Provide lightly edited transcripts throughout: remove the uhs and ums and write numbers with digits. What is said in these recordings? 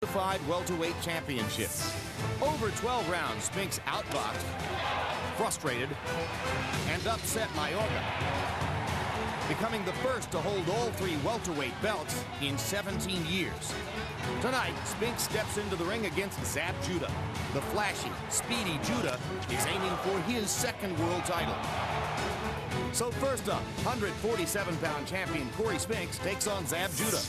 Unified welterweight championships. Over 12 rounds, Spinks outboxed, frustrated, and upset Mayorga, becoming the first to hold all three welterweight belts in 17 years. Tonight, Spinks steps into the ring against Zab Judah. The flashy, speedy Judah is aiming for his second world title. So first up, 147-pound champion Cory Spinks takes on Zab Judah.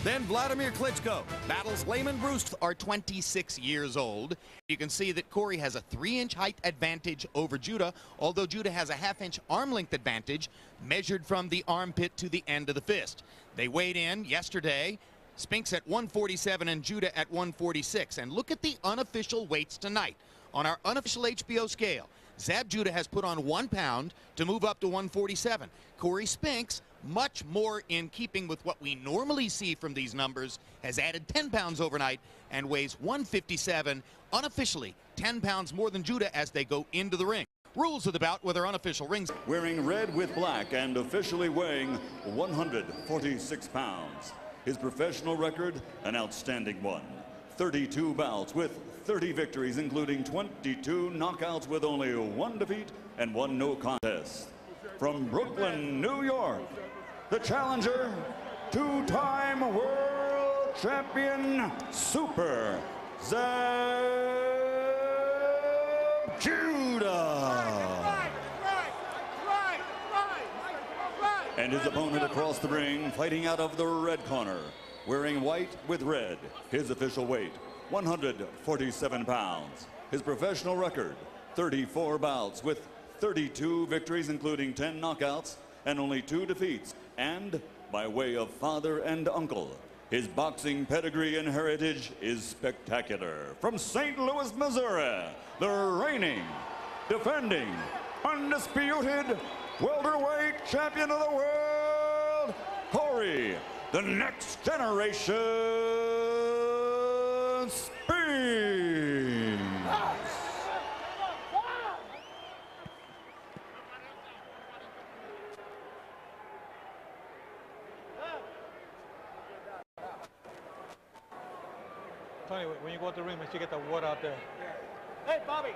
Then Vladimir Klitschko battles Layman Bruce. Are 26 years old. You can see that Cory has a 3-inch height advantage over Judah, although Judah has a half-inch arm length advantage measured from the armpit to the end of the fist. They weighed in yesterday, Spinks at 147 and Judah at 146. And look at the unofficial weights tonight. On our unofficial HBO scale, Zab Judah has put on 1 pound to move up to 147. Cory Spinks, much more in keeping with what we normally see from these numbers, has added 10 pounds overnight and weighs 157, unofficially 10 pounds more than Judah as they go into the ring. Rules of the bout with our unofficial rings. Wearing red with black and officially weighing 146 pounds. His professional record, an outstanding one. 32 bouts with 30 victories, including 22 knockouts with only 1 defeat and 1 no contest. From Brooklyn, New York, the challenger, 2-time world champion, Super Zab Judah. And his opponent across the ring, fighting out of the red corner, wearing white with red, his official weight, 147 pounds. His professional record, 34 bouts with 32 victories, including 10 knockouts and only 2 defeats. And by way of father and uncle, his boxing pedigree and heritage is spectacular. From St. Louis, Missouri, the reigning, defending, undisputed welterweight champion of the world, Cory, the next generation Spinks. Tony, when you go to the ring, make sure you get the water out there. Hey, Bobby,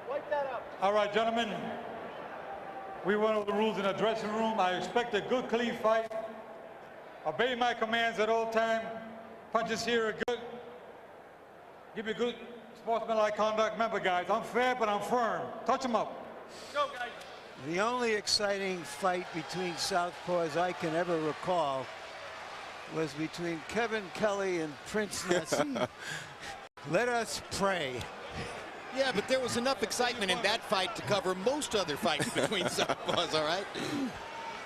wipe that up. All right, gentlemen. We went over the rules in the dressing room. I expect a good, clean fight. Obey my commands at all time. Punches here are good. Give me good sportsmanlike conduct. Remember, guys, I'm fair, but I'm firm. Touch them up. Go, guys. The only exciting fight between southpaws I can ever recall was between Kevin Kelly and Prince Nessie. Let us pray. Yeah, but there was enough excitement in that fight to cover most other fights between southpaws, all right?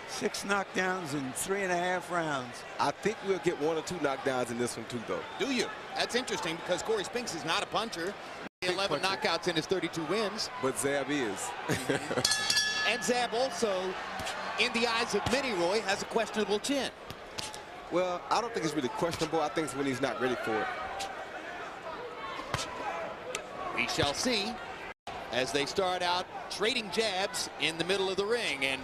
6 knockdowns in 3.5 rounds. I think we'll get 1 or 2 knockdowns in this one too, though. Do you? That's interesting because Cory Spinks is not a puncher. 11 knockouts in his 32 wins. But Zab is. And Zab also, in the eyes of many, Roy, has a questionable chin. Well, I don't think it's really questionable. I think it's when he's not ready for it. We shall see as they start out trading jabs in the middle of the ring. And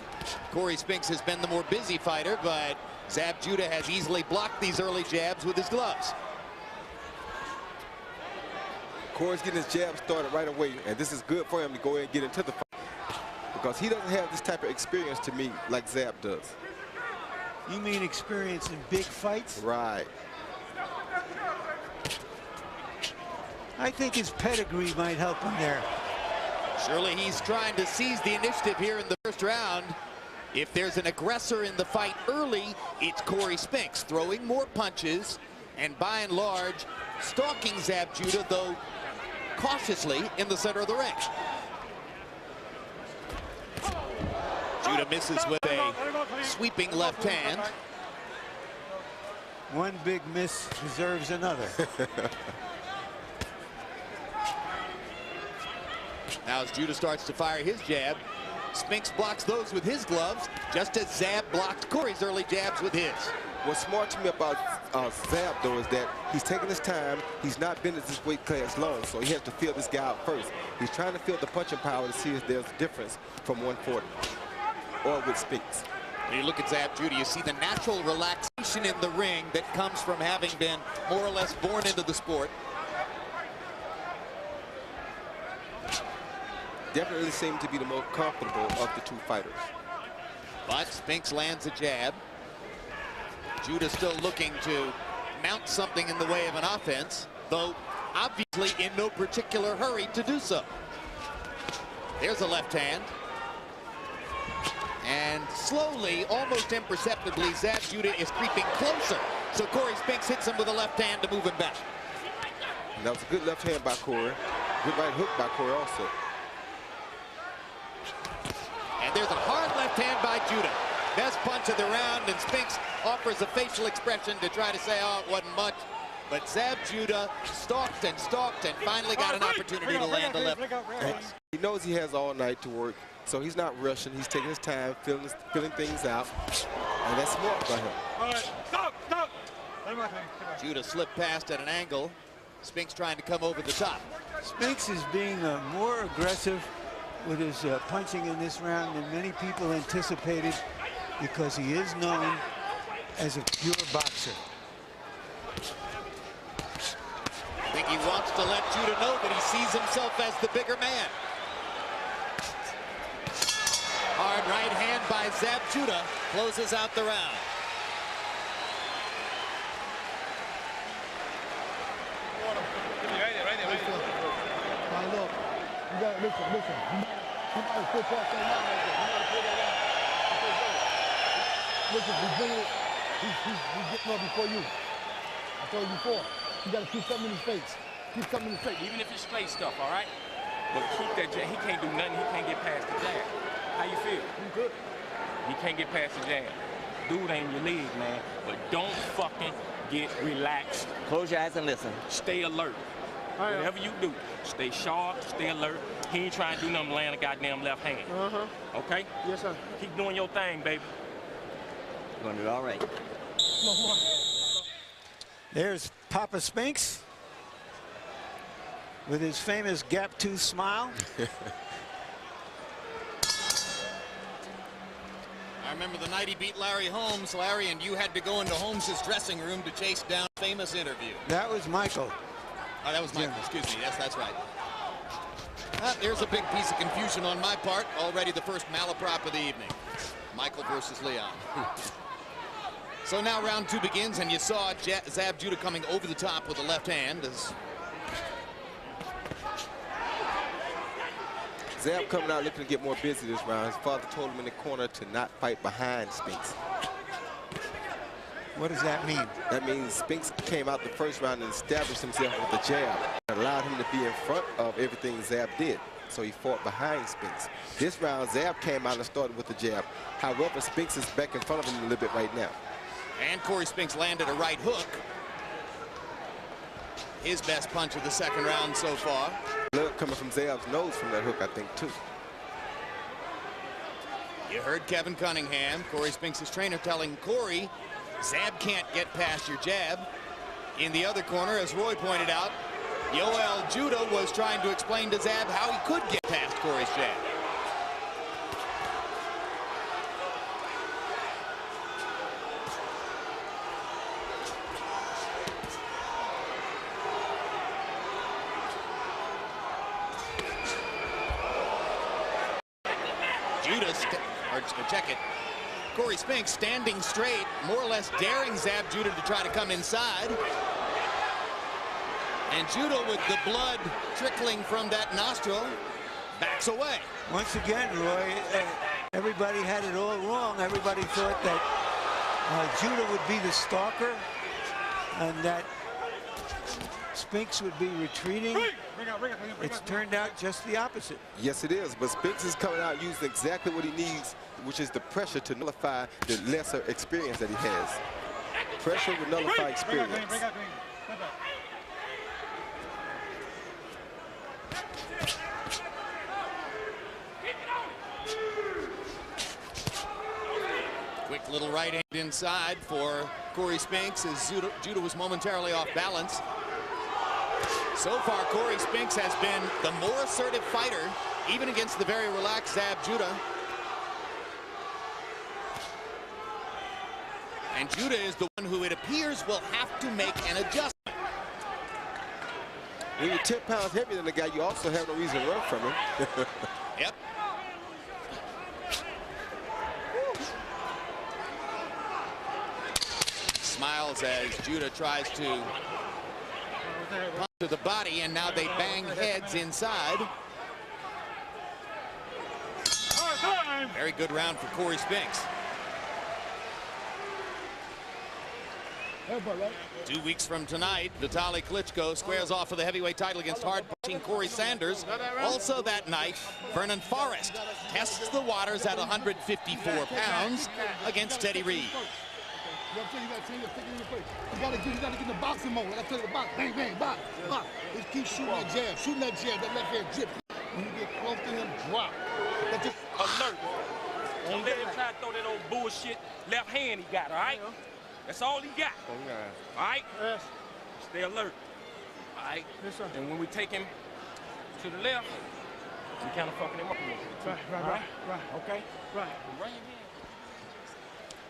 Cory Spinks has been the more busy fighter, but Zab Judah has easily blocked these early jabs with his gloves. Cory's getting his jab started right away, and this is good for him to go ahead and get into the fight because he doesn't have this type of experience to me like Zab does. You mean experience in big fights? Right. I think his pedigree might help him there. Surely he's trying to seize the initiative here in the first round. If there's an aggressor in the fight early, it's Cory Spinks, throwing more punches and by and large stalking Zab Judah, though cautiously in the center of the ring. Judah misses with a sweeping left hand. One big miss deserves another. Now as Judah starts to fire his jab, Spinks blocks those with his gloves, just as Zab blocked Cory's early jabs with his. What's smart to me about Zab, though, is that he's taking his time. He's not been at this weight class long, so he has to feel this guy out first. He's trying to feel the punching power to see if there's a difference from 140 or with Spinks. When you look at Zab Judah, you see the natural relaxation in the ring that comes from having been more or less born into the sport. Definitely seemed to be the most comfortable of the two fighters. But Spinks lands a jab. Judah still looking to mount something in the way of an offense, though obviously in no particular hurry to do so. There's a left hand. And slowly, almost imperceptibly, Zab Judah is creeping closer. So Cory Spinks hits him with a left hand to move him back. And that was a good left hand by Cory. Good right hook by Cory also. And there's a hard left hand by Judah. Best punch of the round, and Spinks offers a facial expression to try to say, oh, it wasn't much. But Zab Judah stalked and finally got an opportunity to land the left. He knows he has all night to work, so he's not rushing. He's taking his time, feeling things out, and that's smart by him. All right, stop. Judah slipped past at an angle. Spinks trying to come over the top. Spinks is being more aggressive with his punching in this round than many people anticipated, because he is known as a pure boxer. I think he wants to let Judah know that he sees himself as the bigger man. Hard right hand by Zab Judah closes out the round. Now look, you gotta listen. You might put that thing out right there. You gotta put that out. Listen, he's getting up before you. I told you before. You gotta keep something in his face. Even if it's straight stuff, all right? But keep that jab. He can't do nothing. He can't get past the jab. How you feel? I'm good. He can't get past the jab. Dude ain't your league, man. But don't fucking get relaxed. Close your eyes and listen. Stay alert. Whatever you do, stay sharp, stay alert. He ain't trying to do nothing, land a goddamn left hand. Okay? Yes, sir. Keep doing your thing, baby. You're gonna do all right. Come on. There's Papa Spinks with his famous gap-tooth smile. I remember the night he beat Larry Holmes, Larry, and you had to go into Holmes's dressing room to chase down a famous interview. That was Michael. Oh, that was Michael, excuse me. Yes, that's right. There's a big piece of confusion on my part. Already the first malaprop of the evening. Michael versus Leon. So now round two begins, and you saw Zab Judah coming over the top with the left hand. Zab coming out looking to get more busy this round. His father told him in the corner to not fight behind Spinks. What does that mean? That means Spinks came out the first round and established himself with the jab. It allowed him to be in front of everything Zab did. So he fought behind Spinks. This round, Zab came out and started with the jab. However, Spinks is back in front of him a little bit right now. And Cory Spinks landed a right hook. His best punch of the second round so far. Blood coming from Zab's nose from that hook, I think, too. You heard Kevin Cunningham, Cory Spinks' trainer, telling Cory, Zab can't get past your jab. In the other corner, as Roy pointed out, Yoel Judah was trying to explain to Zab how he could get past Cory's jab. Check it. Cory Spinks standing straight, more or less daring Zab Judah to try to come inside. And Judah, with the blood trickling from that nostril, backs away. Once again, Roy, everybody had it all wrong. Everybody thought that Judah would be the stalker and that Spinks would be retreating. It's turned out just the opposite. Yes, it is. But Spinks is coming out using exactly what he needs, which is the pressure to nullify the lesser experience that he has. Pressure will nullify experience. Quick little right hand inside for Cory Spinks as Judah was momentarily off balance. So far, Cory Spinks has been the more assertive fighter, even against the very relaxed Zab Judah. And Judah is the one who it appears will have to make an adjustment. When you're 10 pounds heavier than the guy, you also have no reason to run from him. Yep. Smiles as Judah tries to punch to the body, and now they bang heads inside. Very good round for Cory Spinks. 2 weeks from tonight, Vitaly Klitschko squares off for the heavyweight title against hard-punching Corey Sanders. Also that night, Vernon Forrest tests the waters at 154 pounds against Teddy Reed. You gotta get in the boxing mode. Like I tell you, the box, bang, bang, box, box. Just keep shooting that jab, that left hand drip. When you get close to him, drop. That's just alert. Don't let him try to throw that old bullshit left hand he got, all right? That's all he got. All right? Yes. Stay alert. All right? Yes, sir. And when we take him to the left, we kind of fucking him up a little bit. Right. Okay? Right. Right.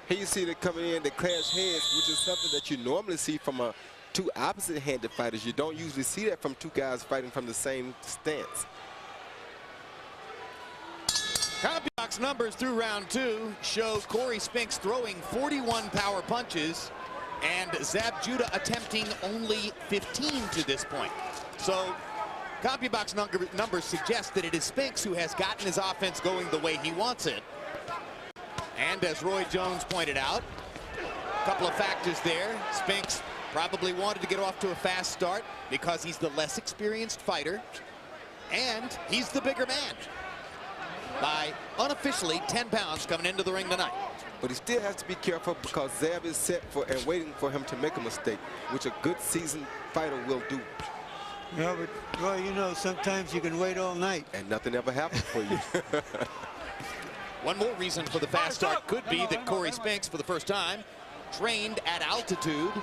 Here you see that coming in, they clash heads, which is something that you normally see from two opposite-handed fighters. You don't usually see that from two guys fighting from the same stance. CompuBox numbers through round 2 show Cory Spinks throwing 41 power punches and Zab Judah attempting only 15 to this point. So CompuBox numbers suggest that it is Spinks who has gotten his offense going the way he wants it. And as Roy Jones pointed out, a couple of factors there. Spinks probably wanted to get off to a fast start because he's the less experienced fighter, and he's the bigger man by unofficially 10 pounds coming into the ring tonight. But he still has to be careful because Zab is set for and waiting for him to make a mistake, which a good seasoned fighter will do. Yeah, but Roy, you know, sometimes you can wait all night. And nothing ever happens for you. One more reason for the fast start could be that Cory Spinks, for the first time, trained at altitude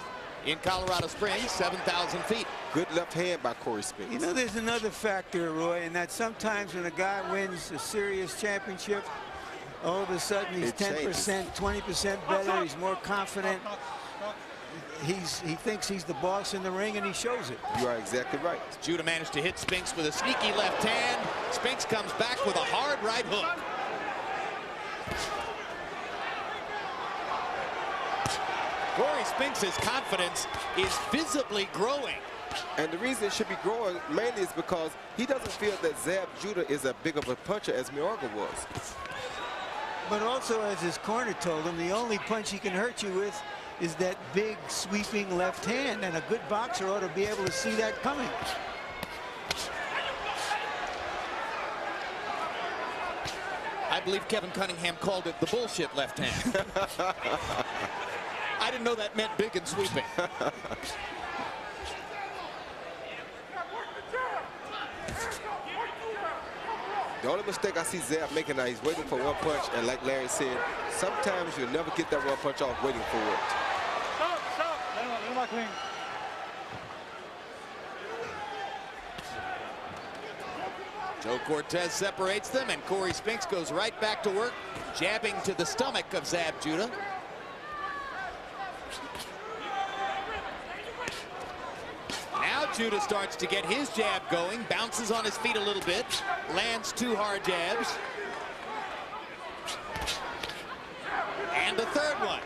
in Colorado Springs, 7,000 feet. Good left hand by Cory Spinks. You know, there's another factor, Roy, and that sometimes when a guy wins a serious championship, all of a sudden he's 10%, 20% better, he's more confident. He thinks he's the boss in the ring, and he shows it. You are exactly right. Judah managed to hit Spinks with a sneaky left hand. Spinks comes back with a hard right hook. Cory Spinks' confidence is visibly growing. And the reason it should be growing mainly is because he doesn't feel that Zab Judah is as big of a puncher as Mayorga was. But also, as his corner told him, the only punch he can hurt you with is that big sweeping left hand, and a good boxer ought to be able to see that coming. I believe Kevin Cunningham called it the bullshit left hand. I didn't know that meant big and sweeping. The only mistake I see Zab making now, he's waiting for one punch, and like Larry said, sometimes you'll never get that one punch off waiting for it. Stop. Joe Cortez separates them, and Cory Spinks goes right back to work, jabbing to the stomach of Zab Judah. Now Judah starts to get his jab going, bounces on his feet a little bit, lands 2 hard jabs. And a third one.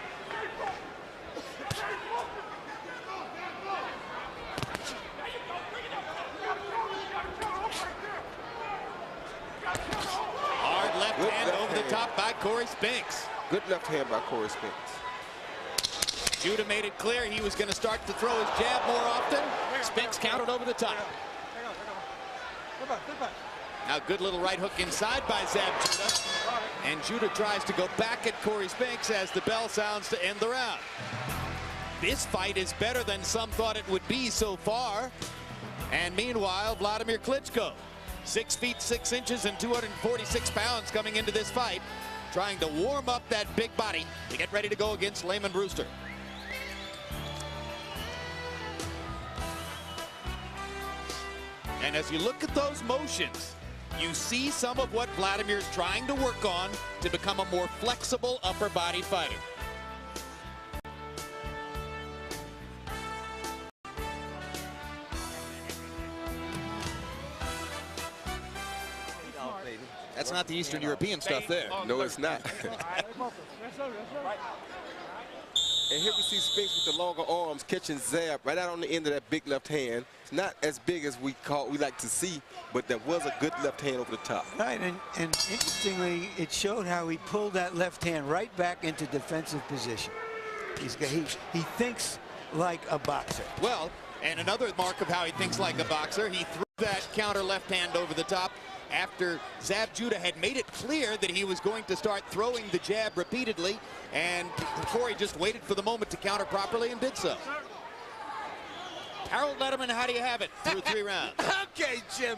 Hard left hand over the top by Cory Spinks. Good left hand by Cory Spinks. Judah made it clear he was going to start to throw his jab more often. Spinks countered over the top. Now good little right hook inside by Zab Judah. And Judah tries to go back at Cory Spinks as the bell sounds to end the round. This fight is better than some thought it would be so far. And meanwhile, Vladimir Klitschko, 6 feet 6 inches and 246 pounds coming into this fight, trying to warm up that big body to get ready to go against Layman Brewster. And as you look at those motions, you see some of what Vladimir's trying to work on to become a more flexible upper body fighter. That's not the Eastern European stuff there. No, it's not. And here we see Spinks with the longer arms catching Zab right out on the end of that big left hand. It's not as big as we like to see, but there was a good left hand over the top. Right, and interestingly, it showed how he pulled that left hand right back into defensive position. He thinks like a boxer. Well, and another mark of how he thinks like a boxer, he threw that counter left hand over the top after Zab Judah had made it clear that he was going to start throwing the jab repeatedly, and Cory just waited for the moment to counter properly and did so. Harold Letterman, how do you have it through 3 rounds? Okay, Jim.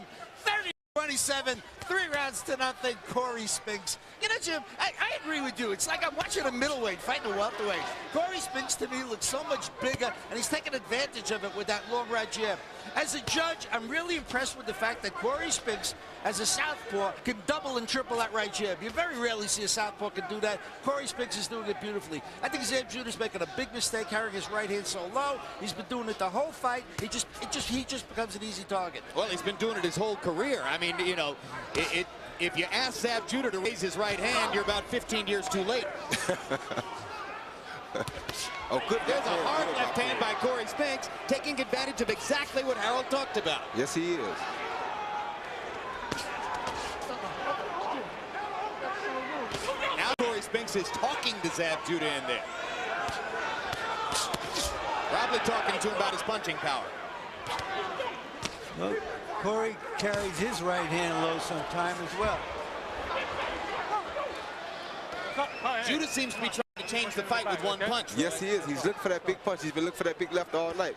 30-27, 3 rounds to nothing, Cory Spinks. You know, Jim, I agree with you. It's like I'm watching a middleweight fighting a welterweight. Cory Spinks, to me, looks so much bigger, and he's taking advantage of it with that long right jab. As a judge, I'm really impressed with the fact that Cory Spinks, as a southpaw, can double and triple that right jab. You very rarely see a southpaw can do that. Cory Spinks is doing it beautifully. I think Zab Judah's making a big mistake carrying his right hand so low. He's been doing it the whole fight. He just becomes an easy target. Well, he's been doing it his whole career. I mean, you know, if you ask Zab Judah to raise his right hand, you're about 15 years too late. Oh, good. There's a hard left hand by Cory Spinks, taking advantage of exactly what Harold talked about. Yes, he is. Now Cory Spinks is talking to Zab Judah in there. Probably talking to him about his punching power. Well, Cory carries his right hand low sometime as well. Judah seems to be trying to change the fight with one punch. Yes, he is. He's looking for that big punch. He's been looking for that big left all night.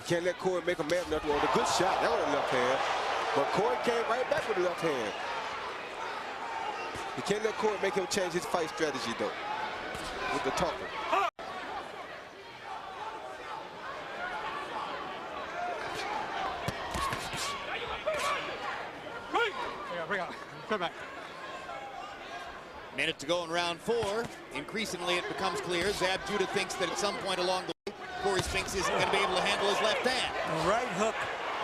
Can't let Cory make a man enough. Well, a good shot. That was a left hand. But Cory came right back with the left hand. You can't let Cory make him change his fight strategy, though, with the talking. Bring on. Come back. Minute to go in round 4. Increasingly, it becomes clear Zab Judah thinks that at some point along the way, Cory Spinks isn't going to be able to handle his left hand. A right hook,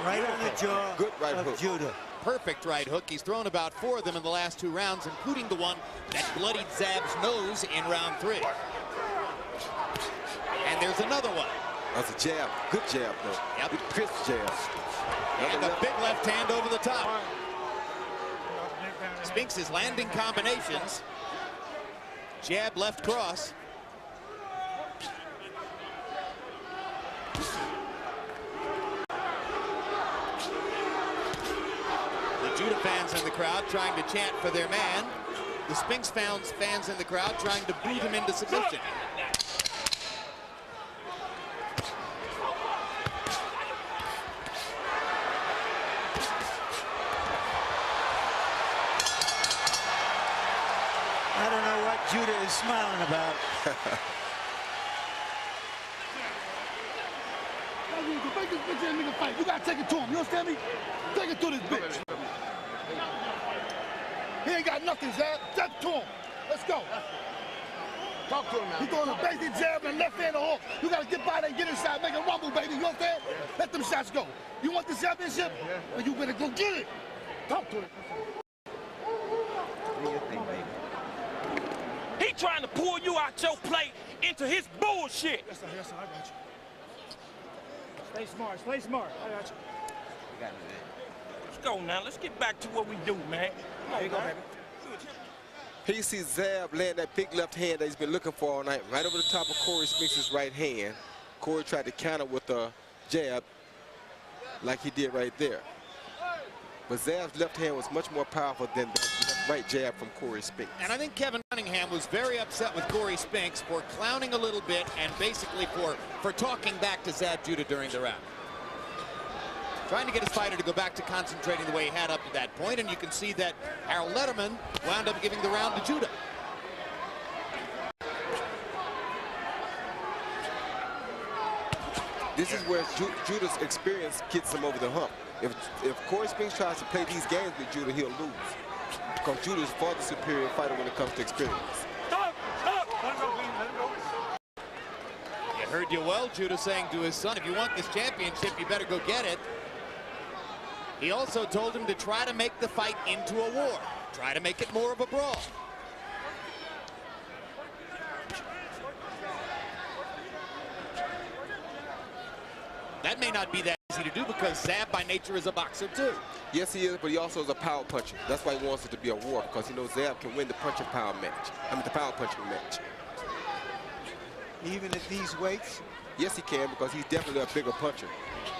right on the jaw. Good right hook. Judah. Perfect right hook. He's thrown about 4 of them in the last 2 rounds, including the one that bloodied Zab's nose in round 3. And there's another one. That's a jab. Good jab, though. Yep. Good crisp jab. And a big left hand over the top. Spinks is landing combinations. Jab, left cross. The Judah fans in the crowd trying to chant for their man. The Spinks fans in the crowd trying to boot him into submission. I don't know what Judah is smiling about. Make this bitch and nigga fight. You gotta take it to him. You understand me? Take it to this bitch. He ain't got nothing, Zab. Take it to him. Let's go. Talk to him now. He's throwing a basic jab and left hand hook. You gotta get by there and get inside, make a rumble, baby. You understand? Let them shots go. You want the championship? Well, you better go get it. Talk to him. He trying to pull you out your plate into his bullshit. Yes, sir, I got you. Stay smart, I got you. Let's go now. Let's get back to what we do, man. Come on, baby. Here you see Zab land that big left hand that he's been looking for all night, right over the top of Cory Spinks' right hand. Cory tried to counter with a jab like he did right there. But Zab's left hand was much more powerful than that right jab from Cory Spinks. And I think Kevin Cunningham was very upset with Cory Spinks for clowning a little bit and basically for talking back to Zab Judah during the round. Trying to get his fighter to go back to concentrating the way he had up to that point, and you can see that Harold Letterman wound up giving the round to Judah. This is where Judah's experience gets him over the hump. If Cory Spinks tries to play these games with Judah, he'll lose. Because Judah is far the superior fighter when it comes to experience. Stop! Let him go, please. Let him go. You heard you well, Judah saying to his son, if you want this championship, you better go get it. He also told him to try to make the fight into a war. Try to make it more of a brawl. That may not be that easy to do because Zab by nature is a boxer too. Yes, he is, but he also is a power puncher. That's why he wants it to be a war, because he knows Zab can win the punching power match. I mean, the power punching match. Even at these weights? Yes, he can, because he's definitely a bigger puncher.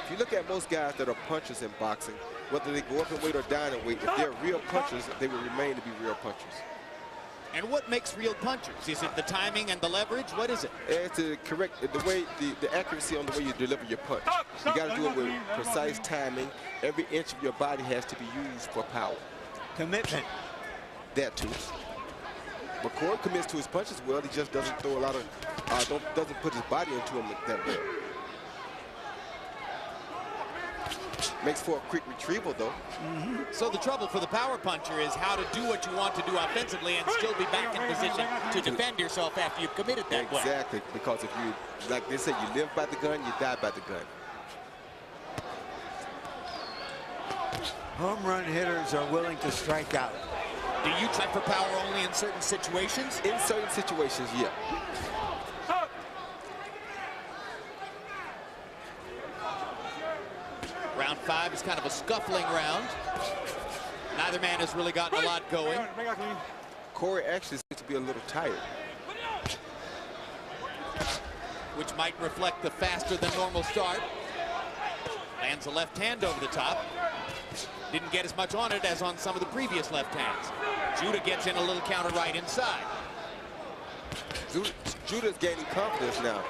If you look at most guys that are punchers in boxing, whether they go up in weight or down in weight, if they're real punchers, they will remain to be real punchers. And what makes real punchers? Is it the timing and the leverage? What is it? It's the correct, the way, the accuracy on the way you deliver your punch. You got to do it with precise timing. Every inch of your body has to be used for power. Commitment. That too. But Cory commits to his punches well. He just doesn't throw a lot of, doesn't put his body into him that well. Makes for a quick retrieval, though. So the trouble for the power puncher is how to do what you want to do offensively and still be back in position to defend yourself after you've committed that way. Exactly, because if you, like they say, you live by the gun, you die by the gun. Home run hitters are willing to strike out. Do you try for power only in certain situations? In certain situations, yeah. Round 5 is kind of a scuffling round. Neither man has really gotten a lot going. Cory actually seems to be a little tired, which might reflect the faster than normal start. Lands a left hand over the top. Didn't get as much on it as on some of the previous left hands. Judah gets in a little counter right inside. Judah's gaining confidence now.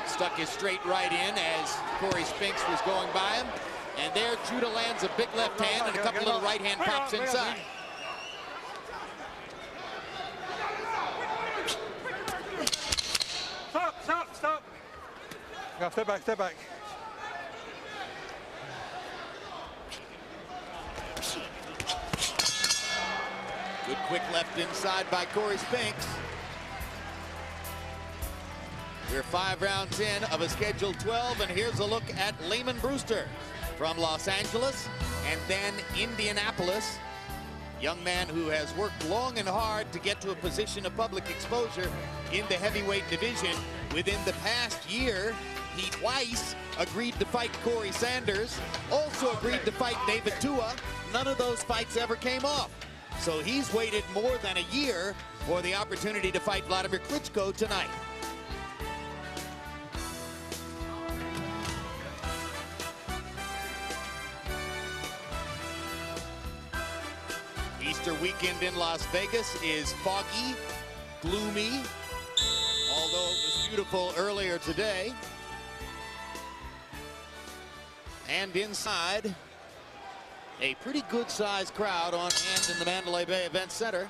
Stuck his straight right in as Cory Spinks was going by him. And there Judah lands a big left hand and a couple little right hand pops inside. Stop. Now step back. Good quick left inside by Cory Spinks. We're 5 rounds in of a scheduled 12, and here's a look at Layman Brewster from Los Angeles and then Indianapolis. Young man who has worked long and hard to get to a position of public exposure in the heavyweight division. Within the past year, he twice agreed to fight Corey Sanders, also agreed to fight David Tua. None of those fights ever came off. So he's waited more than a year for the opportunity to fight Vladimir Klitschko tonight. Easter weekend in Las Vegas is foggy, gloomy, although it was beautiful earlier today. And inside, a pretty good-sized crowd on hand in the Mandalay Bay Event Center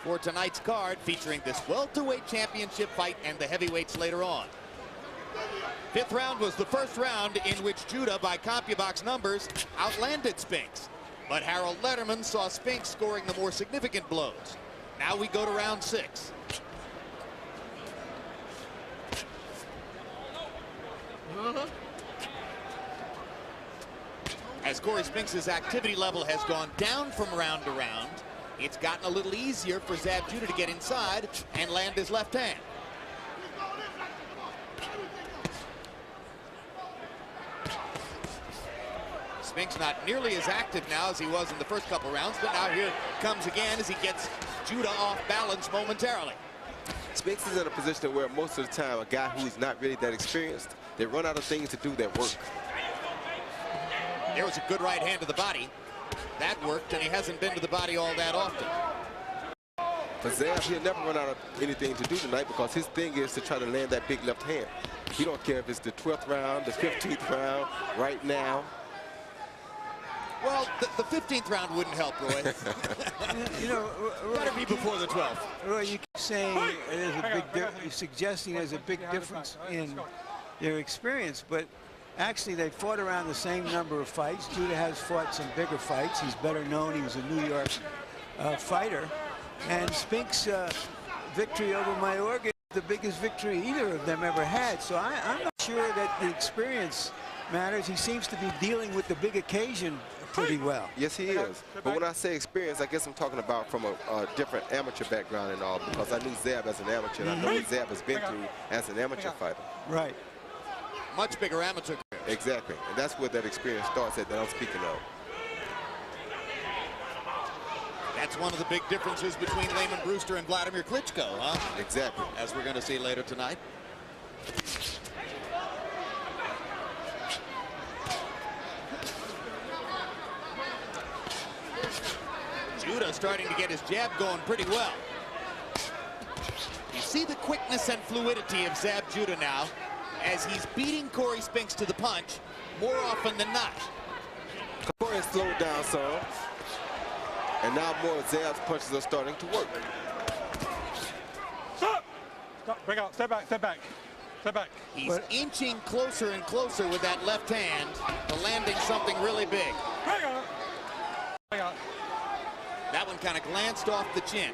for tonight's card, featuring this welterweight championship fight and the heavyweights later on. 5th round was the first round in which Judah, by CompuBox numbers, outlanded Spinks. But Harold Letterman saw Spinks scoring the more significant blows. Now we go to round 6. As Cory Spinks' activity level has gone down from round to round, it's gotten a little easier for Zab Judah to get inside and land his left hand. Spinks not nearly as active now as he was in the first couple rounds, but now here comes again as he gets Judah off balance momentarily. Spinks is in a position where most of the time a guy who's not really that experienced, they run out of things to do that work. There was a good right hand to the body. That worked, and he hasn't been to the body all that often. For Zab, he'll never run out of anything to do tonight because his thing is to try to land that big left hand. He don't care if it's the 12th round, the 15th round, right now. Well, the 15th round wouldn't help, Roy. You know, better be before the 12th. Roy, you keep saying there's a big you're suggesting there's a big difference in their experience, but actually they fought around the same number of fights. Judah has fought some bigger fights. He's better known. He was a New York fighter. And Spinks' victory over Mayorga is the biggest victory either of them ever had. So I'm not sure that the experience matters. He seems to be dealing with the big occasion pretty well. Yes, he is. But when I say experience, I guess I'm talking about from a different amateur background and all, because I knew Zab as an amateur, and I know what Zab has been through as an amateur fighter. Right. Much bigger amateur career. Exactly. And that's where that experience starts at that I'm speaking of. That's one of the big differences between Layman Brewster and Vladimir Klitschko, huh? Exactly. As we're going to see later tonight. Judah starting to get his jab going pretty well. You see the quickness and fluidity of Zab Judah now as he's beating Cory Spinks to the punch more often than not. Cory has slowed down some, and now more of Zab's punches are starting to work. Stop! Stop, break out, step back, step back. Step back. He's inching closer and closer with that left hand to landing something really big. Break out. Break out. That one kind of glanced off the chin.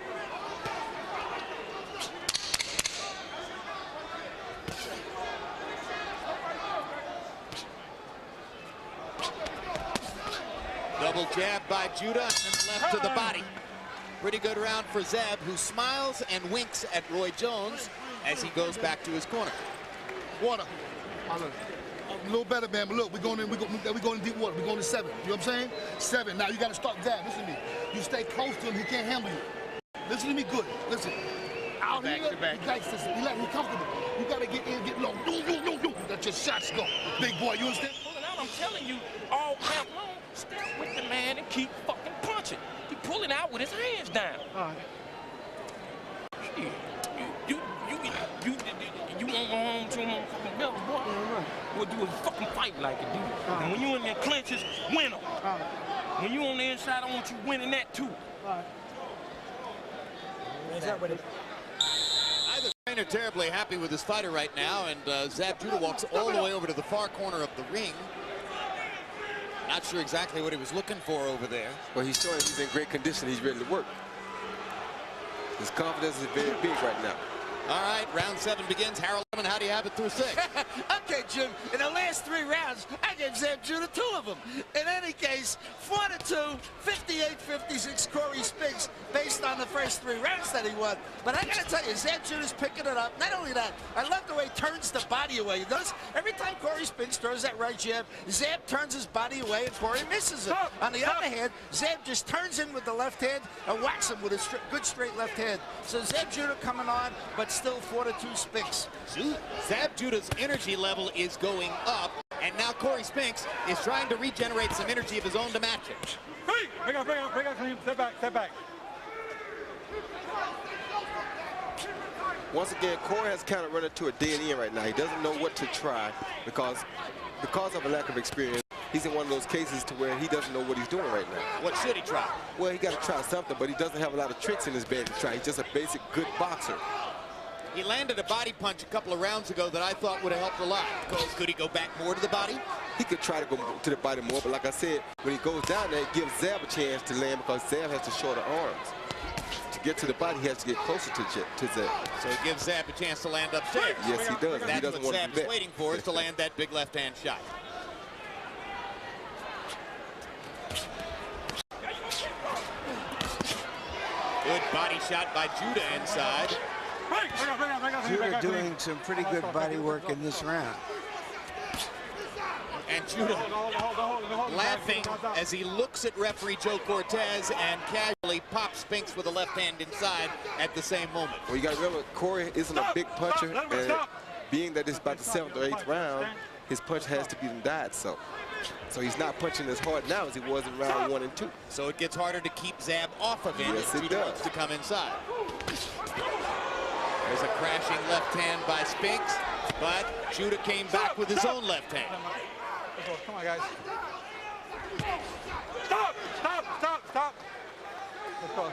Double jab by Judah and left to the body. Pretty good round for Zab, who smiles and winks at Roy Jones as he goes back to his corner. Water. A little better, man, but look, we're going in deep water. We're going to 7. You know what I'm saying? 7. Now you got to start Zab. Listen to me. You stay close to him, he can't handle you. Listen to me good. Listen. Out here, he's comfortable. You got to get in, get low. No. Let your shots go. Big boy, you understand? Pulling out, I'm telling you, all camp long, step with the man and keep fucking punching. He pulling out with his hands down. All right. Shit. You won't go home to a motherfucking belt, boy. We'll do a fucking fight like it, dude. And when you in them clinches, win them. When you on the inside, I want you winning that too. Either trainer terribly happy with his fighter right now, and Zab Judah walks all the way over to the far corner of the ring. Not sure exactly what he was looking for over there. Well, he's showing he's in great condition. He's ready to work. His confidence is very big right now. All right, round 7 begins. Harold, how do you have it through 6? Okay, Jim, in the last 3 rounds, I gave Zab Judah 2 of them. In any case, 4-2, 58-56 Cory Spinks, based on the first 3 rounds that he won. But I gotta tell you, Zab Judah's picking it up. Not only that, I love the way he turns the body away. He does every time Cory Spinks throws that right jab, Zab turns his body away and Cory misses it. On the other hand, Zab just turns in with the left hand and whacks him with a good straight left hand. So Zab Judah coming on, but still 4-2 Spinks. Zab Judah's energy level is going up, and now Cory Spinks is trying to regenerate some energy of his own to match it. Hey, bring out, clean. Step back, step back. Once again, Cory has kind of run into a dead end right now. He doesn't know what to try because of a lack of experience. He's in one of those cases to where he doesn't know what he's doing right now. What should he try? Well, he got to try something, but he doesn't have a lot of tricks in his bag to try. He's just a basic good boxer. He landed a body punch a couple of rounds ago that I thought would have helped a lot. Could he go back more to the body? He could try to go to the body more, but like I said, when he goes down there, it gives Zab a chance to land because Zab has the shorter arms. To get to the body, he has to get closer to Zab. So he gives Zab a chance to land upstairs. Yes, he does. That's he doesn't what want Zab is waiting for, is to land that big left-hand shot. Good body shot by Judah inside. Judah doing some pretty good body work in this round. And Judah laughing as he looks at referee Joe Cortez and casually pops Spinks with a left hand inside at the same moment. Well, you got to remember, Cory isn't a big puncher, and being that it's about the 7th or 8th round, his punch has to be died, so he's not punching as hard now as he was in round 1 and 2. So it gets harder to keep Zab off of him. Yes, it Judah does. wants to come inside. There's a crashing left hand by Spinks, but Judah came back with his own left hand. Come on, guys. Stop. Let's go.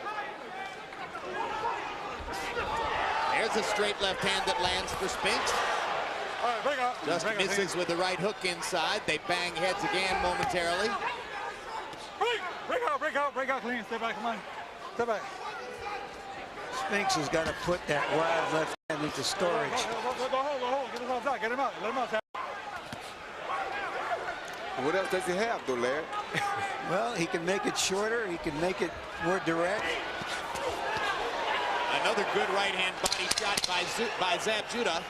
There's a straight left hand that lands for Spinks. All right, break out. Just misses with the right hook inside. They bang heads again momentarily. Break out, clean. Step back, come on. Step back. Spinks has got to put that wild left hand into storage. Get him out. Let him out. What else does he have, though, Larry? Well, he can make it shorter. He can make it more direct. Another good right-hand body shot by Zab Judah.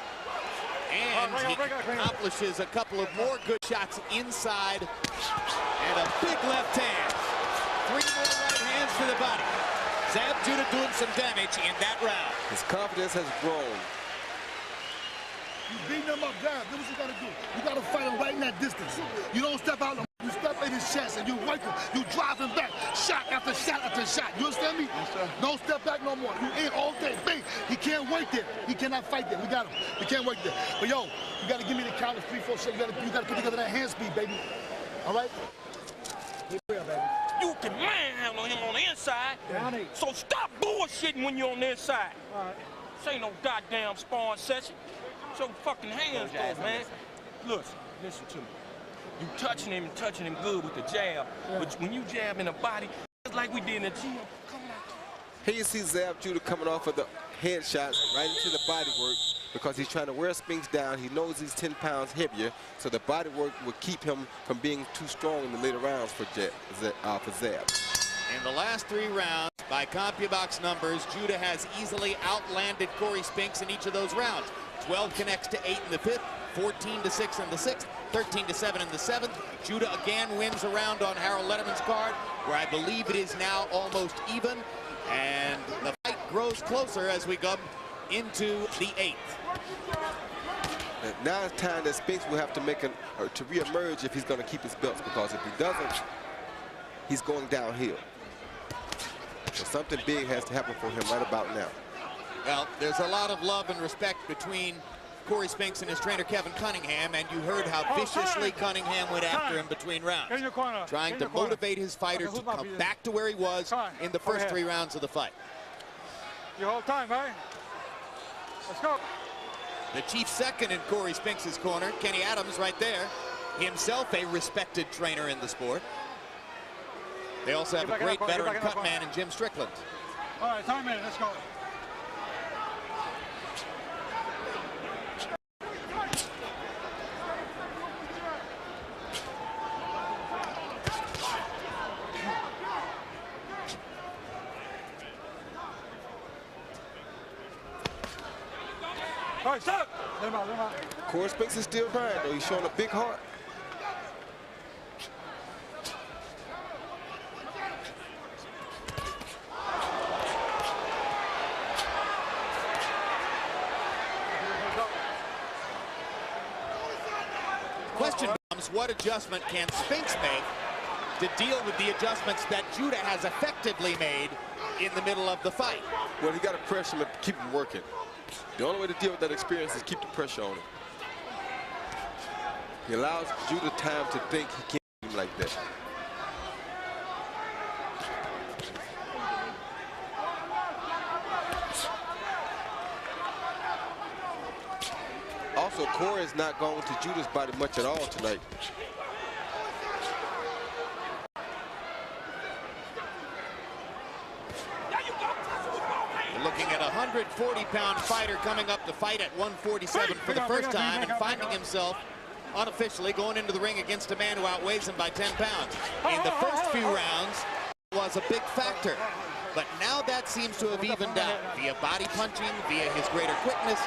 And he accomplishes a couple of more good shots inside. And a big left hand. 3 more right hands to the body. Zab Judah doing some damage in that round. His confidence has grown. You beat them up down. This is what you gotta do. You gotta fight him right in that distance. You don't step out. You step in his chest and you work him. You drive him back. Shot after shot after shot. You understand me? Yes, sir. Don't step back no more. You in all day. Bang. He can't wait there. He cannot fight there. We got him. He can't wait there. But yo, you gotta give me the count of 3, 4, 6. You gotta put together that hand speed, baby. All right? Get real, baby. You can manhandle him on the inside. So stop bullshitting when you're on the inside. All right. This ain't no goddamn sparring session. Show fucking hands, though, man. Look, listen to me. You touching him and touching him good with the jab. Yeah. But when you jab in the body, it's like we did in the gym. Come on. Here you see Zab Judah coming off of the headshot right into the body work because he's trying to wear Spinks down. He knows he's 10 pounds heavier, so the body work will keep him from being too strong in the later rounds for Zab. In the last 3 rounds, by CompuBox numbers, Judah has easily outlanded Cory Spinks in each of those rounds. 12 connects to 8 in the 5th, 14 to 6 in the 6th, 13 to 7 in the 7th. Judah again wins a round on Harold Letterman's card, where I believe it is now almost even. And the fight grows closer as we go into the 8th. Now it's time that Spinks will have to make to reemerge if he's going to keep his belts, because if he doesn't, he's going downhill. So something big has to happen for him right about now. Well, there's a lot of love and respect between Cory Spinks and his trainer Kevin Cunningham, and you heard how viciously Cunningham went after him between rounds, trying to motivate his fighter to come back to where he was in the first 3 rounds of the fight. You hold time, right? Let's go. The chief second in Cory Spinks' corner, Kenny Adams, right there, himself a respected trainer in the sport. They also have a great veteran cut man in Jim Strickland. All right, time in. Let's go. All right, stop. Let him out. Cory Spinks is still trying, though. He's showing a big heart. Question comes, what adjustment can Spinks make to deal with the adjustments that Judah has effectively made in the middle of the fight? Well, he got to pressure him and keep him working. The only way to deal with that experience is keep the pressure on him. He allows Judah time to think he can't beat him like that. Also, Cory is not going to Judah's body much at all tonight. Looking at a 140-pound fighter coming up to fight at 147 for the first time and finding himself unofficially going into the ring against a man who outweighs him by 10 pounds. In the first few rounds was a big factor, but now that seems to have evened out via body punching, via his greater quickness,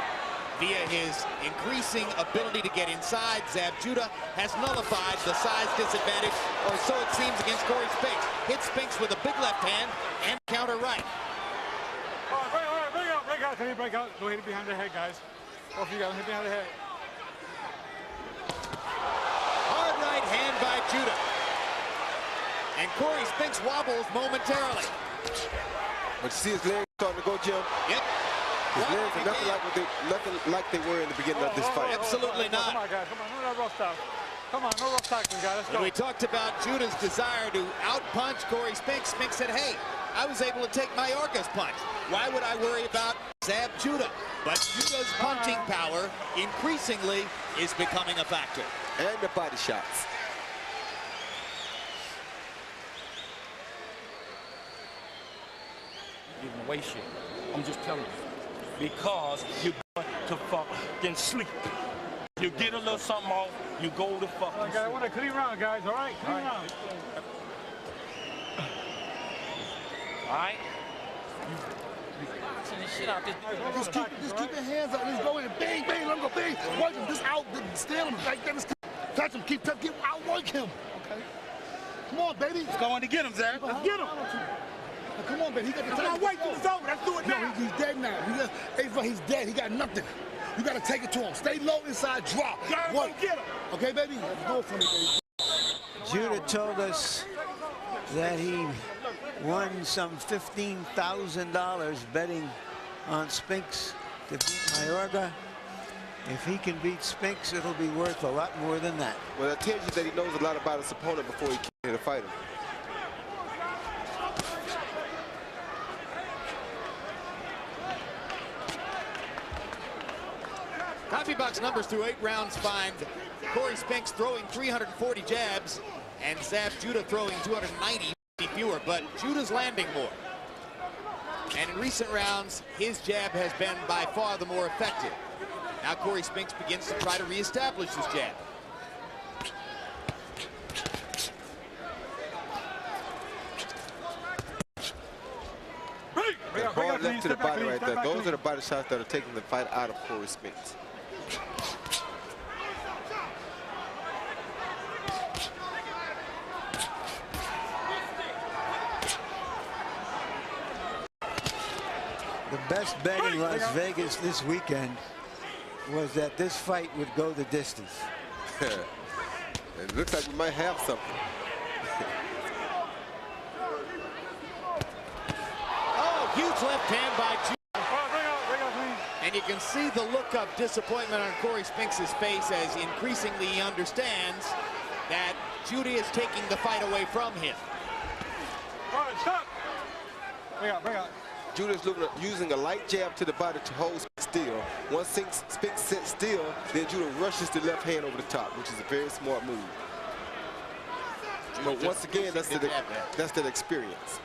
via his increasing ability to get inside. Zab Judah has nullified the size disadvantage, or so it seems, against Cory Spinks. Hits Spinks with a big left hand and counter right. All right, break out. Can you break out? Go hit it behind the head, guys. Both of you guys, hit behind the head. Hard right hand by Judah. And Cory Spinks wobbles momentarily. But you see his legs starting to go, Jim? Yep. His legs are nothing like they were in the beginning of this fight. Absolutely not. Come on, guys. Come on, no rough stuff. Come on, no rough tackling, guys. Let's go. When we talked about Judah's desire to out-punch Cory Spinks, Spinks said, hey, I was able to take Mayorga's punch. Why would I worry about Zab Judah? But Judah's punching power increasingly is becoming a factor. And the body shots. Giving away shit. I'm just telling you. Because you're going to fucking sleep. You get a little something off, you go to fucking. All right, guys, I want a clean round, guys. All right, clean round. All right. You boxing the shit out this. Just keep your hands up. Let's go in and bang, bang. Let him go bang. Work him. Just out. Stand him like that. Touch him. Keep outwork him. Okay. Come on, baby. Let's go in to get him, Zab. Let's get him. Now, come on, baby. He got the time. Come on, wait till it's over. Let's do it now. No, he's dead now. He's dead. He got nothing. You got to take it to him. Stay low inside, drop. Go get him. Okay, baby? Let's go for me, baby. Judah told us that he won some $15,000 betting on Spinks to beat Mayorga. If he can beat Spinks, it'll be worth a lot more than that. Well, that tells you that he knows a lot about his opponent before he came here to fight him. Coffee Box numbers through 8 rounds find Cory Spinks throwing 340 jabs and Zab Judah throwing 290 fewer, but Judah's landing more. And in recent rounds, his jab has been by far the more effective. Now Cory Spinks begins to try to reestablish his jab. Bring Hard left to the body right there. Those are the body shots that are taking the fight out of Cory Spinks. The best bet in Las Vegas this weekend was that this fight would go the distance. It looks like we might have something. Oh, huge left hand by Judah. And you can see the look of disappointment on Cory Spinks' face as increasingly he understands that Judah is taking the fight away from him. All right, stop. Bring out. Judah's using a light jab to the body to hold Spinks still. Once Spinks sits still, then Judah rushes the left hand over the top, which is a very smart move. But once again, that's that experience.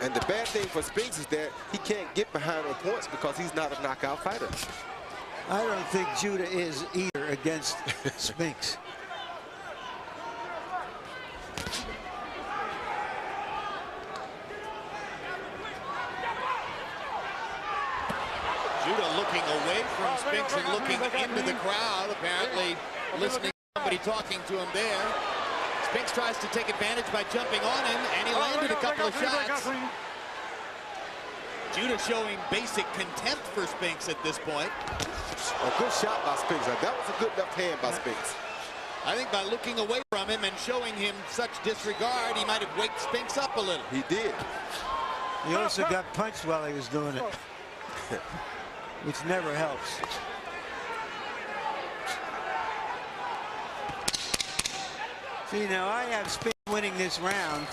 And the bad thing for Spinks is that he can't get behind on points because he's not a knockout fighter. I don't think Judah is either against Spinks. Judah looking away from Spinks and looking into the crowd, apparently listening to somebody talking to him there. Spinks tries to take advantage by jumping on him, and he landed a couple of shots. Judah showing basic contempt for Spinks at this point. A good shot by Spinks. That was a good left hand by Spinks. I think by looking away from him and showing him such disregard, he might have waked Spinks up a little. He did. He also got punched while he was doing it, which never helps. See, now I have Spinks winning this round,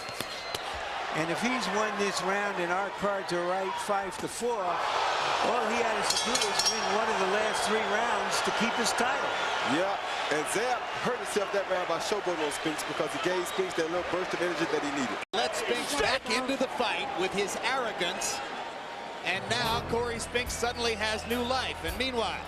and if he's won this round and our cards are right 5-4, all he had to do was win one of the last 3 rounds to keep his title. Yeah, and Zab hurt himself that round by showboating on Spinks because he gave Spinks that little burst of energy that he needed. Let Spinks back into the fight with his arrogance, and now Cory Spinks suddenly has new life. And meanwhile,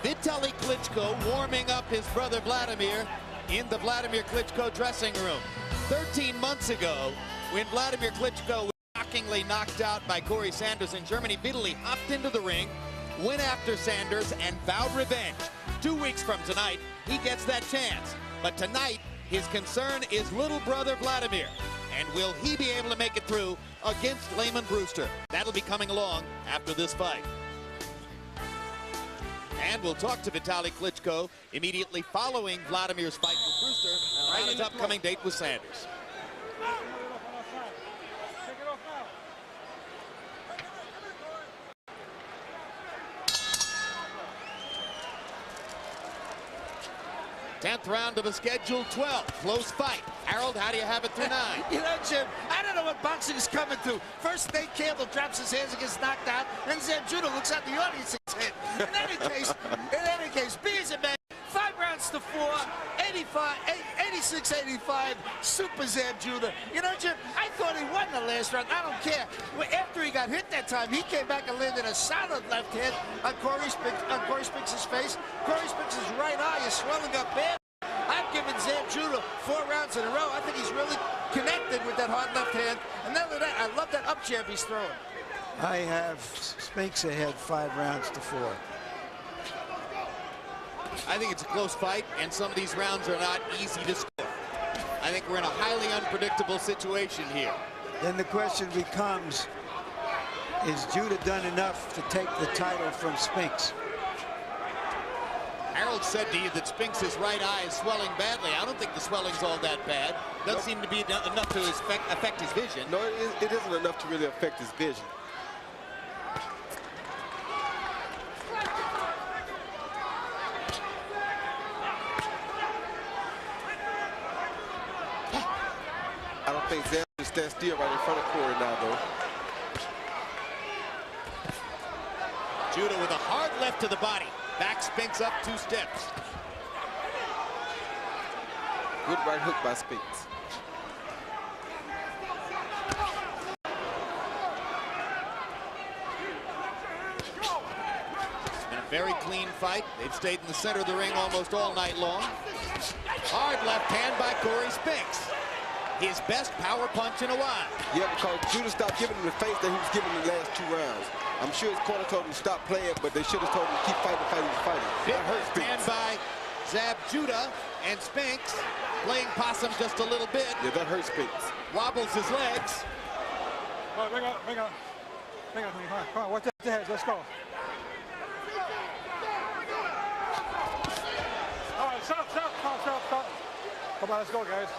Vitaly Klitschko warming up his brother Vladimir in the Vladimir Klitschko dressing room. 13 months ago, when Vladimir Klitschko was shockingly knocked out by Corey Sanders in Germany, Vitaly hopped into the ring, went after Sanders, and vowed revenge. 2 weeks from tonight, he gets that chance. But tonight, his concern is little brother Vladimir. And will he be able to make it through against Layman Brewster? That'll be coming along after this fight. And we'll talk to Vitaly Klitschko immediately following Vladimir's fight with Brewster on his upcoming date with Sanders. 10th round of a scheduled 12. Close fight. Harold, how do you have it through 9? You know, Jim, I don't know what boxing is coming to. First, Nate Campbell drops his hands and gets knocked out, and Zab Judah looks at the audience and says, in any case, be as a man. 5 rounds to 4, 86-85, Super Zab Judah. You know, Jim, I thought he won the last round. I don't care. After he got hit that time, he came back and landed a solid left hand on Cory Spinks' face. Cory Spinks' right eye is swelling up bad. I've given Zab Judah 4 rounds in a row. I think he's really connected with that hard left hand. And not only that, I love that up jab he's throwing. I have Spinks ahead 5 rounds to 4. I think it's a close fight, and some of these rounds are not easy to score. I think we're in a highly unpredictable situation here. Then the question becomes, is Judah done enough to take the title from Spinks? Harold said to you that Spinks' right eye is swelling badly. I don't think the swelling's all that bad. Doesn't seem to be enough to affect his vision. No, it isn't enough to really affect his vision. I don't think Zab can stand still right in front of Cory now, though. Judah with a hard left to the body. Back Spinks up 2 steps. Good right hook by Spinks. It's been a very clean fight. They've stayed in the center of the ring almost all night long. Hard left hand by Cory Spinks. His best power punch in a while. Yeah, because Judah stopped giving him the face that he was giving the last 2 rounds. I'm sure his corner told him to stop playing, but they should have told him to keep fighting the fight he was fighting. That hurt Spinks. Stand by Zab Judah, and Spinks playing possum just a little bit. Yeah, that hurt Spinks. Wobbles his legs. All right, bring up. Come on, watch the heads, let's go. All right, stop. Come on, let's go, guys.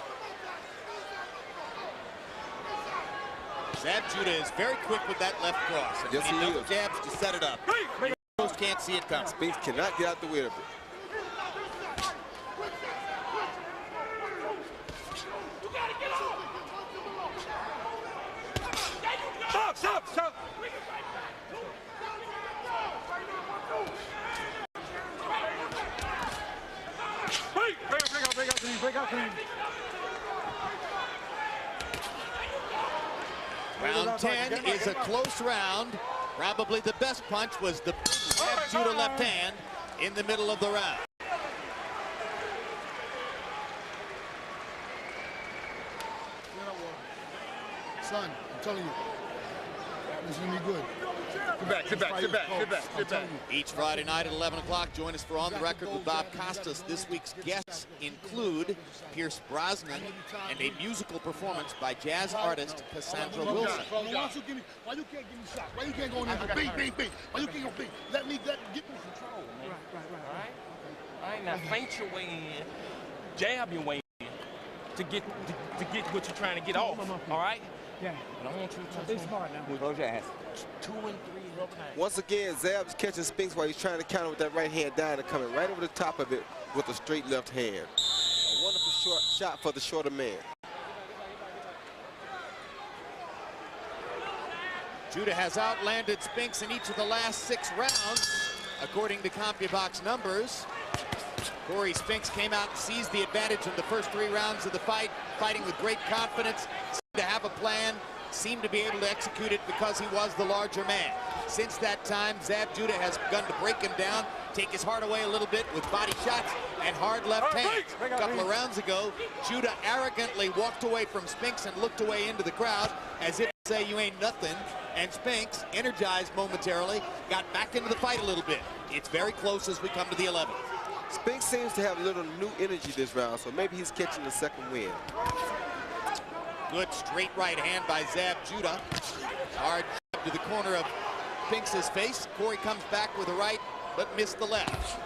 Zab Judah is very quick with that left cross. And yes, when he is. Jabs to set it up. You almost can't see it coming. Spinks cannot get out the way of it. Stop. Break out. Round 10 is a close round. Probably the best punch was the Zab Judah left hand in the middle of the round. Son, I'm telling you, this is gonna be good. Sit back. Each Friday night at 11 o'clock, join us for On the Record with Bob Costas. This week's guests include Pierce Brosnan and a musical performance by jazz artist Cassandra Wilson. Why you can't give me shot? Why you can't go in there and bing? Why you can't go bing? Let me get me control. Right. All right, now feint your way in, jab your way in to get what you're trying to get off. All right? Yeah. But I want you to be smart now. Close your ass. 2 and 3 at a time. Once again, Zab's catching Spinks while he's trying to counter with that right hand down and coming right over the top of it with a straight left hand. A wonderful short shot for the shorter man. Judah has outlanded Spinks in each of the last 6 rounds, according to CompuBox numbers. Cory Spinks came out and seized the advantage in the first 3 rounds of the fight, fighting with great confidence, seemed to have a plan, seemed to be able to execute it because he was the larger man. Since that time, Zab Judah has begun to break him down, take his heart away a little bit with body shots and hard left hands. A couple of rounds ago, Judah arrogantly walked away from Spinks and looked away into the crowd as if to say, you ain't nothing. And Spinks, energized momentarily, got back into the fight a little bit. It's very close as we come to the 11th. Spinks seems to have a little new energy this round, so maybe he's catching the second win. Good straight right hand by Zab Judah. Hard jab to the corner of Spinks' face. Cory comes back with a right, but missed the left.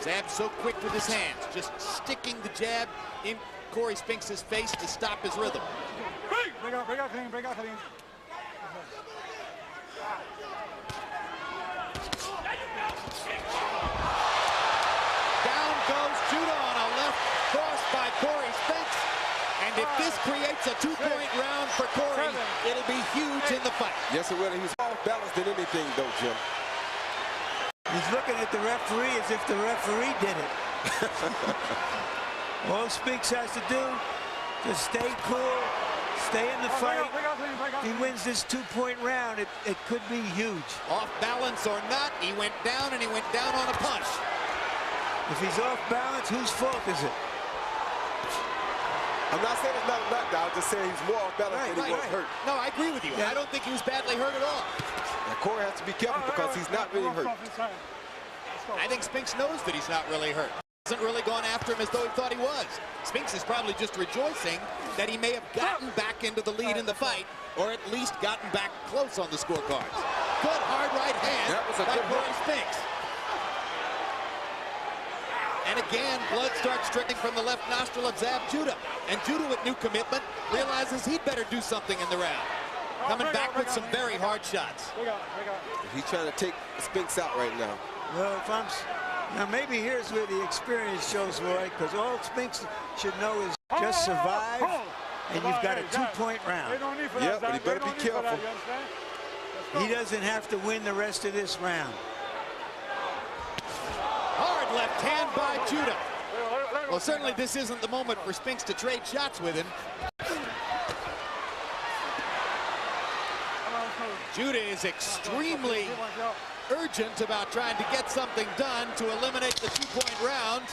Zab so quick with his hands, just sticking the jab in Cory Spinks' face to stop his rhythm. Break out clean. Down goes Judah on a left cross by Cory Spinks. And if this creates a 2-point round for Cory, it'll be huge in the fight. Yes, it will. He's more balanced than anything, though, Jim. He's looking at the referee as if the referee did it. All Spinks has to do, just stay cool, stay in the fight. If he wins this 2-point round, it could be huge. Off balance or not, he went down, and he went down on a punch. If he's off balance, whose fault is it? I'm not saying it's not a knockdown. I'm just saying he's more off balance than he was hurt. No, I agree with you. Yeah. I don't think he was badly hurt at all. And Cory has to be careful because he's not really hurt. I think Spinks knows that he's not really hurt. He hasn't really gone after him as though he thought he was. Spinks is probably just rejoicing that he may have gotten back into the lead in the fight, or at least gotten back close on the scorecards. Good hard right hand by Cory Spinks. And again, blood starts dripping from the left nostril of Zab Judah. And Judah, with new commitment, realizes he'd better do something in the round. Coming back with some very hard shots. He's trying to take Spinks out right now. Well, now maybe here's where the experience shows, Roy, because all Spinks should know is just survive, and you've got a 2-point round. Yeah, but he better be careful. He doesn't have to win the rest of this round. Hard left hand by Judah. Well, certainly this isn't the moment for Spinks to trade shots with him. Judah is extremely urgent about trying to get something done to eliminate the 2-point round.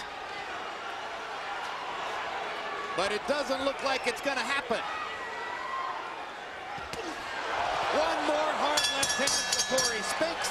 But it doesn't look like it's going to happen. One more hard left hand for Cory Spinks,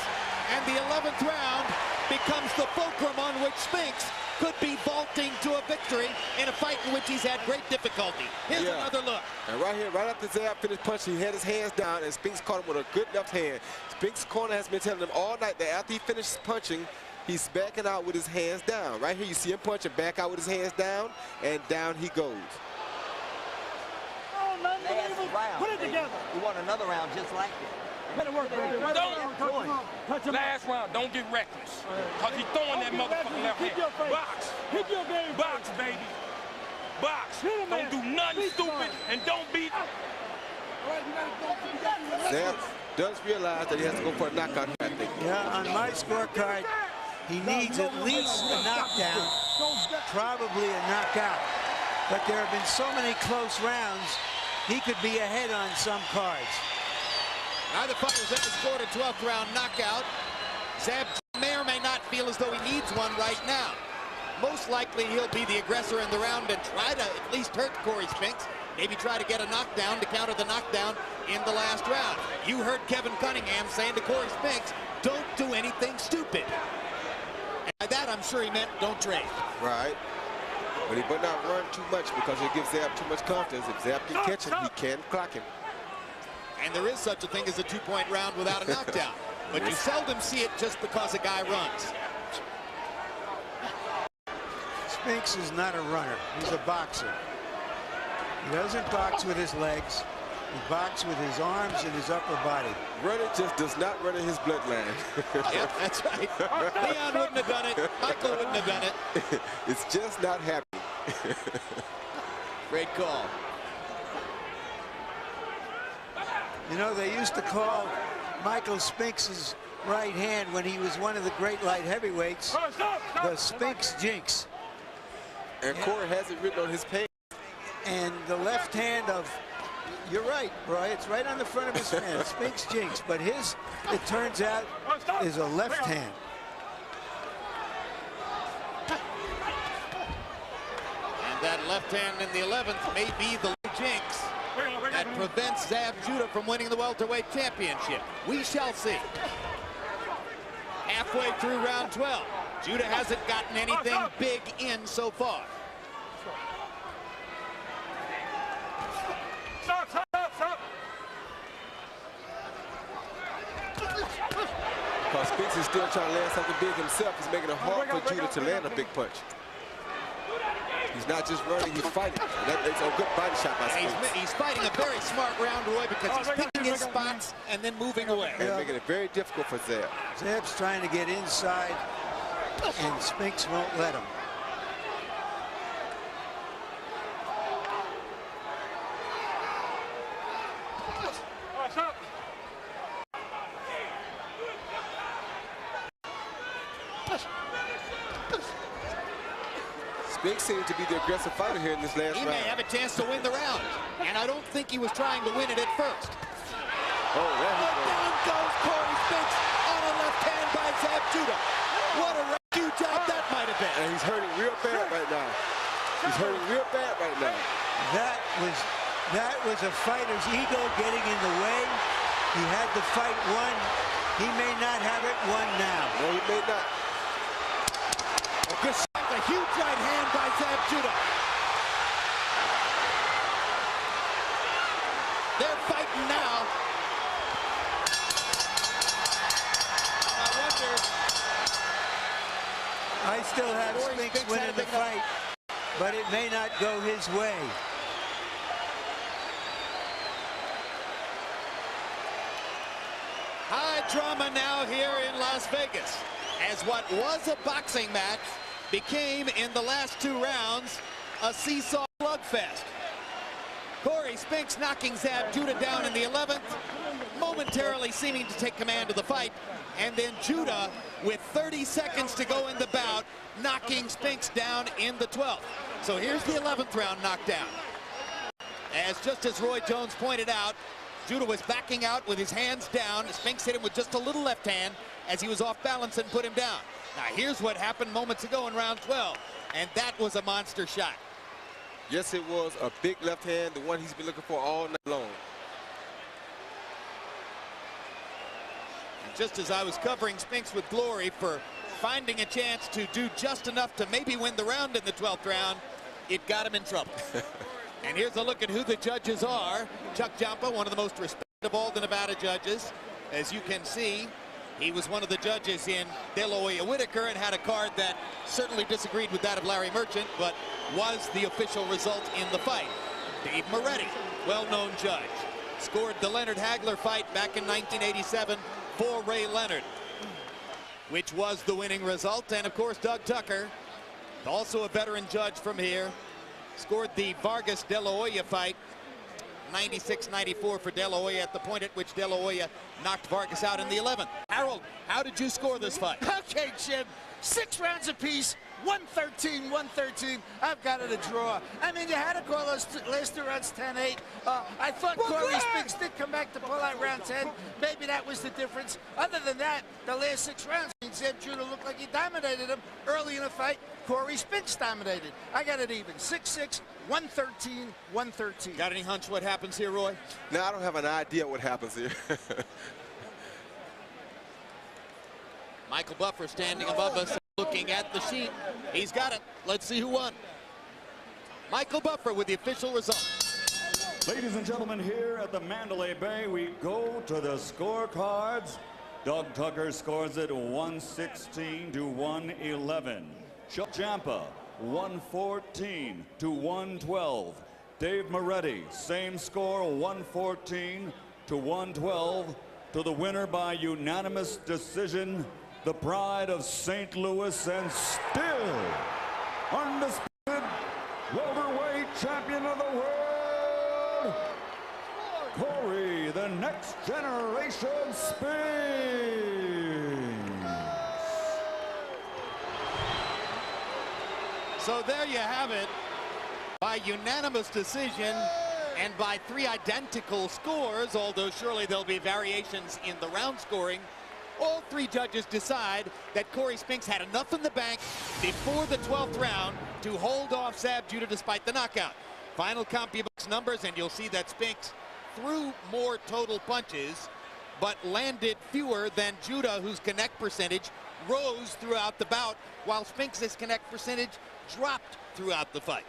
and the 11th round becomes the fulcrum on which Spinks could be vaulting to a victory in a fight in which he's had great difficulty. Here's another look. And right here, right after Zab finished punching, he had his hands down, and Spinks caught him with a good left hand. Spinks' corner has been telling him all night that after he finishes punching, he's backing out with his hands down. Right here, you see him punch and back out with his hands down, and down he goes. Last round, Put it together. We want another round just like it. Better work, baby. Touch him. Last round, don't get reckless. Because he's throwing that motherfucking left hand. Box. Hit your game. Box, baby. Box. Don't do nothing stupid, and don't beat him. Zab does realize that he has to go for a knockout here, I think. Yeah, on my scorecard, he needs at least a knockdown, probably a knockout. But there have been so many close rounds, he could be ahead on some cards. Neither fighter's ever scored a 12th round knockout. Zab may or may not feel as though he needs one right now. Most likely he'll be the aggressor in the round and try to at least hurt Cory Spinks. Maybe try to get a knockdown to counter the knockdown in the last round. You heard Kevin Cunningham saying to Cory Spinks, don't do anything stupid. And by that, I'm sure he meant don't trade. Right. But he better not run too much because it gives Zab too much confidence. If Zab can catch him, he can clock him. And there is such a thing as a 2-point round without a knockdown. But you seldom see it just because a guy runs. Spinks is not a runner. He's a boxer. He doesn't box with his legs. He boxes with his arms and his upper body. Running just does not run in his bloodline. Yep, that's right. Leon wouldn't have done it. Michael wouldn't have done it. It's just not happening. Great call. You know, they used to call Michael Spinks' right hand when he was one of the great light heavyweights, the Spinks jinx. And Cory has it written on his page. And the left hand of, you're right, Roy, it's right on the front of his hand, Spinks jinx, but his, it turns out, is a left hand. And that left hand in the 11th may be the jinx that prevents Zab Judah from winning the welterweight championship. We shall see. Halfway through round 12, Judah hasn't gotten anything big in so far. Because Spinks is still trying to land something big himself. He's making it hard for Judah to land a big punch. He's not just running, he's fighting. That's a good body shot by Spinks. He's fighting a very smart round, Roy, because he's picking his spots and then moving away. And making it very difficult for Zab. Zab's trying to get inside, and Spinks won't let him. Spinks seemed to be the aggressive fighter here in this last round. He may have a chance to win the round, and I don't think he was trying to win it at first. Oh, there he goes. Down goes Cory Spinks on a left hand by Zab Judah. What a rescue job that might have been. And he's hurting real bad right now. He's hurting real bad right now. That was a fighter's ego getting in the way. He had the fight won. He may not have it won now. No, he may not. A good shot, a huge right hand by Zab Judah. They're fighting now. I wonder. I still have Spinks winning the fight, but it may not go his way. High drama now here in Las Vegas, as what was a boxing match became, in the last 2 rounds, a seesaw slugfest. Cory Spinks knocking Zab Judah down in the 11th, momentarily seeming to take command of the fight, and then Judah, with 30 seconds to go in the bout, knocking Spinks down in the 12th. So here's the 11th round knockdown. Just as Roy Jones pointed out, Judah was backing out with his hands down. Spinks hit him with just a little left hand as he was off balance and put him down. Now here's what happened moments ago in round 12, and that was a monster shot. Yes, it was a big left hand, the one he's been looking for all night long. And just as I was covering Spinks with glory for finding a chance to do just enough to maybe win the round in the 12th round, it got him in trouble. And here's a look at who the judges are. Chuck Jampa, one of the most respected of all the Nevada judges. As you can see, he was one of the judges in De La Hoya Whitaker and had a card that certainly disagreed with that of Larry Merchant, but was the official result in the fight. Dave Moretti, well-known judge, scored the Leonard Hagler fight back in 1987 for Ray Leonard, which was the winning result. And of course, Doug Tucker, also a veteran judge from here, scored the Vargas De La Hoya fight, 96-94 for De La Hoya, at the point at which De La Hoya knocked Vargas out in the 11th. Harold, how did you score this fight? Okay, Jim, 6 rounds apiece, 113, 113. I've got it a draw. I mean, you had to call those last 2 rounds 10-8. I thought Cory Spinks did come back to pull out round 10. Maybe that was the difference. Other than that, the last 6 rounds, Zab Judah looked like he dominated him early in the fight. Cory Spinks dominated. I got it even. 6-6, 113, 113. Got any hunch what happens here, Roy? No, I don't have an idea what happens here. Michael Buffer standing above us, looking at the sheet. He's got it. Let's see who won. Michael Buffer with the official result. Ladies and gentlemen, here at the Mandalay Bay, we go to the scorecards. Doug Tucker scores it 116 to 111. Chuck Jampa 114 to 112. Dave Moretti, same score, 114 to 112. To the winner by unanimous decision, the pride of St. Louis and still undisputed welterweight champion of the world, Cory, the next generation Spinks. So there you have it. By unanimous decision and by 3 identical scores, although surely there'll be variations in the round scoring, all 3 judges decide that Cory Spinks had enough in the bank before the 12th round to hold off Zab Judah despite the knockout. Final CompuBox numbers, and you'll see that Spinks threw more total punches, but landed fewer than Judah, whose connect percentage rose throughout the bout, while Spinks' connect percentage dropped throughout the fight.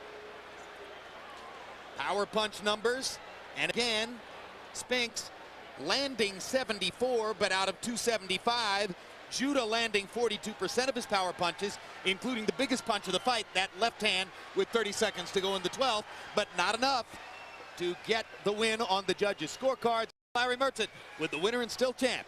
Power punch numbers, and again, Spinks landing 74, but out of 275, Judah landing 42% of his power punches, including the biggest punch of the fight, that left hand with 30 seconds to go in the 12th, but not enough to get the win on the judges' scorecards. Larry Merchant with the winner and still champ.